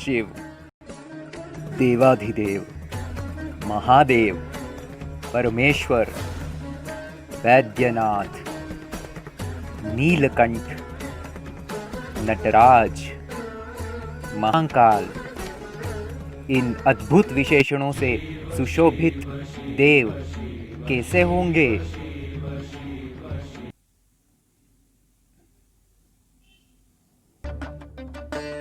शिव, देवाधिदेव, महादेव, परमेश्वर, वैद्यनाथ, नीलकंठ, नटराज, महाकाल, इन अद्भुत विशेषणों से सुशोभित देव कैसे होंगे?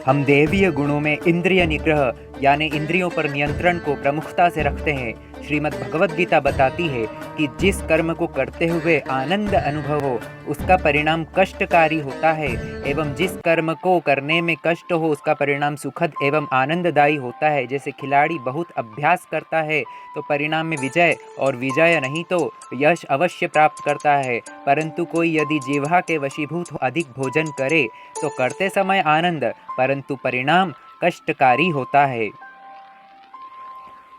हम देवीय गुणों में इंद्रिय निग्रह यानी इंद्रियों पर नियंत्रण को प्रमुखता से रखते हैं। श्रीमद् भगवद गीता बताती है कि जिस कर्म को करते हुए आनंद अनुभव हो उसका परिणाम कष्टकारी होता है, एवं जिस कर्म को करने में कष्ट हो उसका परिणाम सुखद एवं आनंददायी होता है। जैसे खिलाड़ी बहुत अभ्यास करता है तो परिणाम में विजय और विजय नहीं तो यश अवश्य प्राप्त करता है, परंतु कोई यदि जिह्वा के वशीभूत अधिक भोजन करे तो करते समय आनंद परंतु परिणाम कष्टकारी होता है।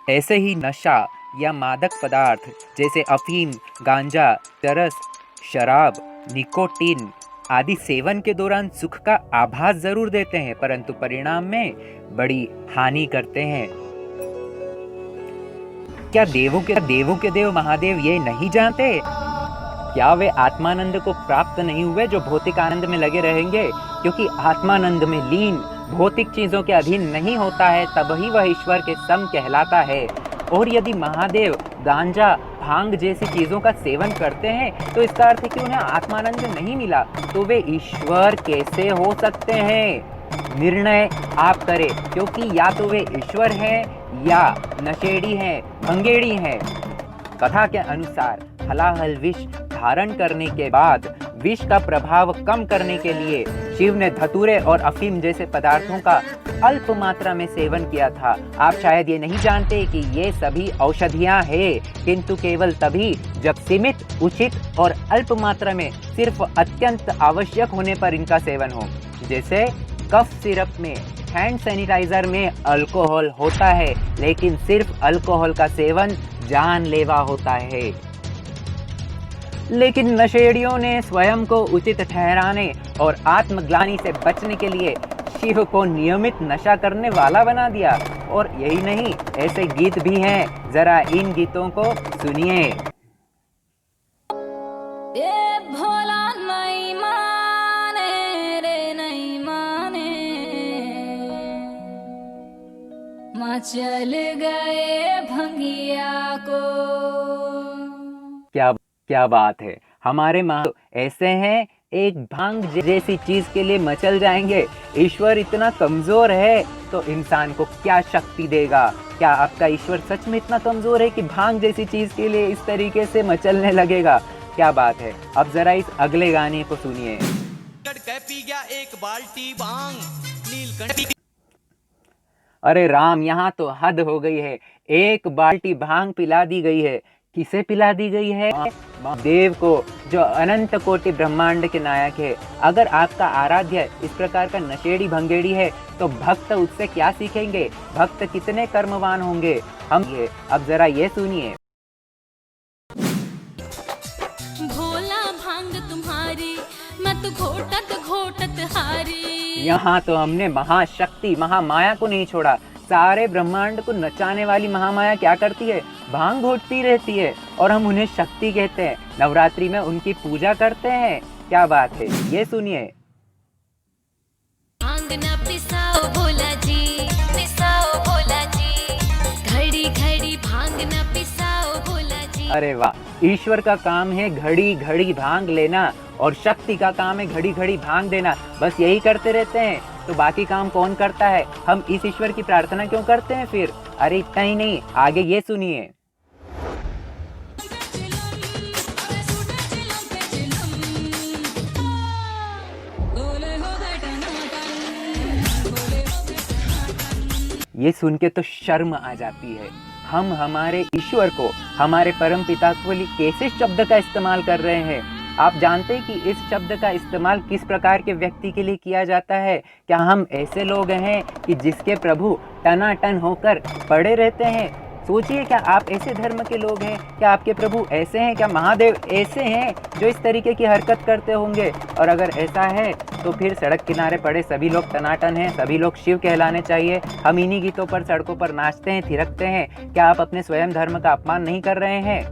ऐसे ही नशा या मादक पदार्थ जैसे अफीम, गांजा, चरस, शराब, निकोटीन आदि सेवन के दौरान सुख का आभास जरूर देते हैं, परंतु परिणाम में बड़ी हानि करते हैं। क्या देवों के देव महादेव ये नहीं जानते? क्या वे आत्मानंद को प्राप्त नहीं हुए जो भौतिक आनंद में लगे रहेंगे? क्योंकि आत्मानंद में लीन भौतिक चीजों के अधीन नहीं होता है, तब ही वह ईश्वर के सम कहलाता है। और यदि महादेव गांजा, भांग जैसी चीजों का सेवन करते हैं तो इसका अर्थ है कि उन्हें आत्मानंद नहीं मिला, तो वे ईश्वर कैसे हो सकते हैं? निर्णय आप करें, क्योंकि या तो वे ईश्वर हैं या नशेड़ी हैं, भंगेड़ी हैं। कथा के अनुसार हलाहल विष धारण करने के बाद विष का प्रभाव कम करने के लिए शिव ने धतूरे और अफीम जैसे पदार्थों का अल्प मात्रा में सेवन किया था। आप शायद ये नहीं जानते कि ये सभी औषधियां हैं, किंतु केवल तभी जब सीमित, उचित और अल्प मात्रा में सिर्फ अत्यंत आवश्यक होने पर इनका सेवन हो। जैसे कफ सिरप में, हैंड सैनिटाइजर में अल्कोहल होता है, लेकिन सिर्फ अल्कोहल का सेवन जानलेवा होता है। लेकिन नशेड़ियों ने स्वयं को उचित ठहराने और आत्मग्लानि से बचने के लिए शिव को नियमित नशा करने वाला बना दिया। और यही नहीं, ऐसे गीत भी हैं, जरा इन गीतों को सुनिए। ये भोला नहीं माने रे नहीं माने, माँ चल गए भंगिया को। क्या बात है, हमारे माँ ऐसे हैं, एक भांग जैसी चीज के लिए मचल जाएंगे। ईश्वर इतना कमजोर है तो इंसान को क्या शक्ति देगा? क्या आपका ईश्वर सच में इतना कमजोर है कि भांग जैसी चीज के लिए इस तरीके से मचलने लगेगा? क्या बात है। अब जरा इस अगले गाने को सुनिए। पी गया एक बाल्टी भांग, नीलकंठ। अरे राम, यहाँ तो हद हो गई है। एक बाल्टी भांग पिला दी गई है। किसे पिला दी गई है? देव को, जो अनंत कोटि ब्रह्मांड के नायक है। अगर आपका आराध्य इस प्रकार का नशेड़ी भंगेड़ी है तो भक्त उससे क्या सीखेंगे? भक्त कितने कर्मवान होंगे। हम ये अब जरा ये सुनिए। भोला भांग तुम्हारी, मैं तो घोटत घोटत हारी। यहाँ तो हमने महाशक्ति महामाया को नहीं छोड़ा। सारे ब्रह्मांड को नचाने वाली महामाया क्या करती है? भांग घोटती रहती है, और हम उन्हें शक्ति कहते हैं। नवरात्रि में उनकी पूजा करते हैं। क्या बात है, ये सुनिए। भांग न पिसाओ भोला जी, पिसाओ भोला जी, घड़ी घड़ी भांग न पिसाओ भोला जी। अरे वाह, ईश्वर का काम है घड़ी घड़ी भांग लेना, और शक्ति का काम है घड़ी घड़ी भांग देना। बस यही करते रहते हैं, तो बाकी काम कौन करता है? हम इस ईश्वर की प्रार्थना क्यों करते हैं फिर? अरे इतना ही नहीं, आगे ये सुनिए। ये सुन के तो शर्म आ जाती है। हम हमारे ईश्वर को, हमारे परम पिता को लिए कैसे शब्द का इस्तेमाल कर रहे हैं? आप जानते हैं कि इस शब्द का इस्तेमाल किस प्रकार के व्यक्ति के लिए किया जाता है? क्या हम ऐसे लोग हैं कि जिसके प्रभु टनाटन होकर पड़े रहते हैं? सोचिए, क्या आप ऐसे धर्म के लोग हैं? क्या आपके प्रभु ऐसे हैं? क्या महादेव ऐसे हैं जो इस तरीके की हरकत करते होंगे? और अगर ऐसा है तो फिर सड़क किनारे पड़े सभी लोग टनाटन हैं, सभी लोग शिव कहलाने चाहिए। हम इन्हीं गीतों पर सड़कों पर नाचते हैं, थिरकते हैं। क्या आप अपने स्वयं धर्म का अपमान नहीं कर रहे हैं?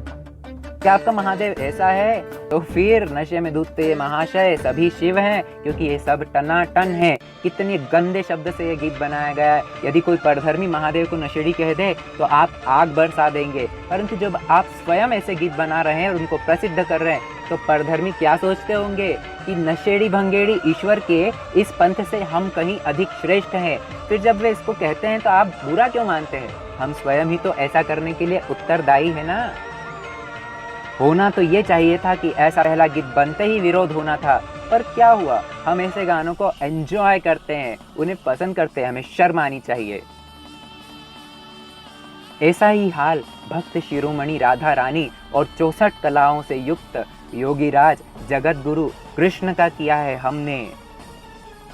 क्या आपका महादेव ऐसा है? तो फिर नशे में डूबते ये महाशय सभी शिव हैं, क्योंकि ये सब टनाटन है। कितने गंदे शब्द से ये गीत बनाया गया है। यदि कोई परधर्मी महादेव को नशेड़ी कह दे तो आप आग बरसा देंगे, परंतु जब आप स्वयं ऐसे गीत बना रहे हैं और उनको प्रसिद्ध कर रहे हैं तो परधर्मी क्या सोचते होंगे कि नशेड़ी भंगेड़ी ईश्वर के इस पंथ से हम कहीं अधिक श्रेष्ठ हैं। फिर जब वे इसको कहते हैं तो आप बुरा क्यों मानते हैं? हम स्वयं ही तो ऐसा करने के लिए उत्तरदायी है ना। होना तो ये चाहिए था कि ऐसा पहला गीत बनते ही विरोध होना था, पर क्या हुआ? हम ऐसे गानों को एंजॉय करते हैं, उन्हें पसंद करते हैं, हमें शर्म आनी चाहिए। ऐसा ही हाल भक्त शिरोमणि राधा रानी और 64 कलाओं से युक्त योगीराज जगत गुरु कृष्ण का किया है हमने।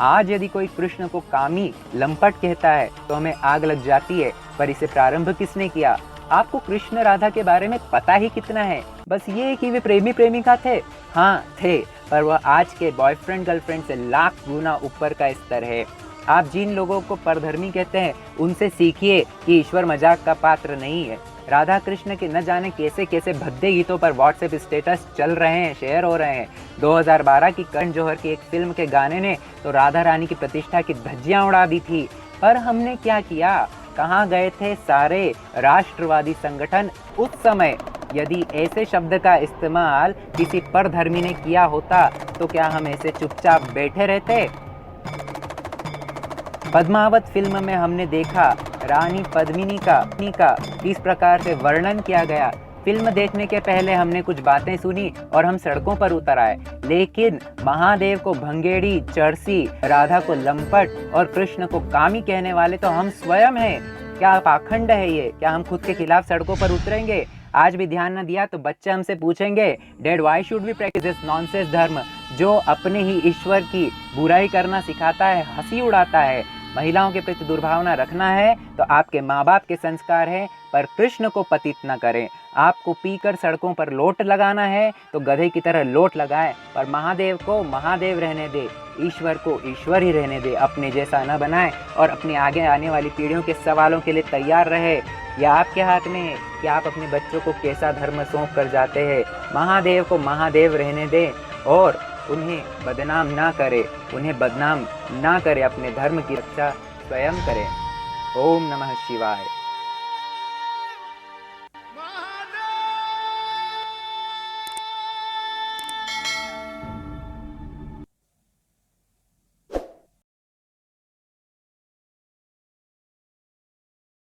आज यदि कोई कृष्ण को कामी लंपट कहता है तो हमें आग लग जाती है, पर इसे प्रारंभ किसने किया? आपको कृष्ण राधा के बारे में पता ही कितना है? बस ये कि वे प्रेमी प्रेमिका थे। हाँ थे, पर वह आज के बॉयफ्रेंड गर्लफ्रेंड से लाख गुना ऊपर का स्तर है। आप जिन लोगों को परधर्मी कहते हैं उनसे सीखिए कि ईश्वर मजाक का पात्र नहीं है। राधा कृष्ण के न जाने कैसे कैसे भद्दे गीतों पर व्हाट्सएप स्टेटस चल रहे हैं, शेयर हो रहे हैं। 2012 की करण जौहर की एक फिल्म के गाने ने तो राधा रानी की प्रतिष्ठा की धज्जियां उड़ा दी थी, पर हमने क्या किया? कहाँ गए थे सारे राष्ट्रवादी संगठन उस समय? यदि ऐसे शब्द का इस्तेमाल किसी परधर्मी ने किया होता तो क्या हम ऐसे चुपचाप बैठे रहते? पद्मावत फिल्म में हमने देखा रानी पद्मिनी का किस प्रकार से वर्णन किया गया। फिल्म देखने के पहले हमने कुछ बातें सुनी और हम सड़कों पर उतर आए, लेकिन महादेव को भंगेड़ी, चरसी, राधा को लंपट और कृष्ण को कामी कहने वाले तो हम स्वयं हैं। क्या पाखंड है ये? क्या हम खुद के खिलाफ सड़कों पर उतरेंगे? आज भी ध्यान न दिया तो बच्चे हमसे पूछेंगे, dad why should we practise this nonsense dharma, जो अपने ही ईश्वर की बुराई करना सिखाता है, हंसी उड़ाता है। महिलाओं के प्रति दुर्भावना रखना है तो आपके माँ बाप के संस्कार है, पर कृष्ण को पतित न करें। आपको पीकर सड़कों पर लोट लगाना है तो गधे की तरह लोट लगाएं, पर महादेव को महादेव रहने दे, ईश्वर को ईश्वर ही रहने दे। अपने जैसा न बनाएं और अपने आगे आने वाली पीढ़ियों के सवालों के लिए तैयार रहे। यह आपके हाथ में है कि आप अपने बच्चों को कैसा धर्म सौंप कर जाते हैं। महादेव को महादेव रहने दें और उन्हें बदनाम ना करे, उन्हें बदनाम ना करे। अपने धर्म की रक्षा स्वयं करें। ओम नमः शिवाय।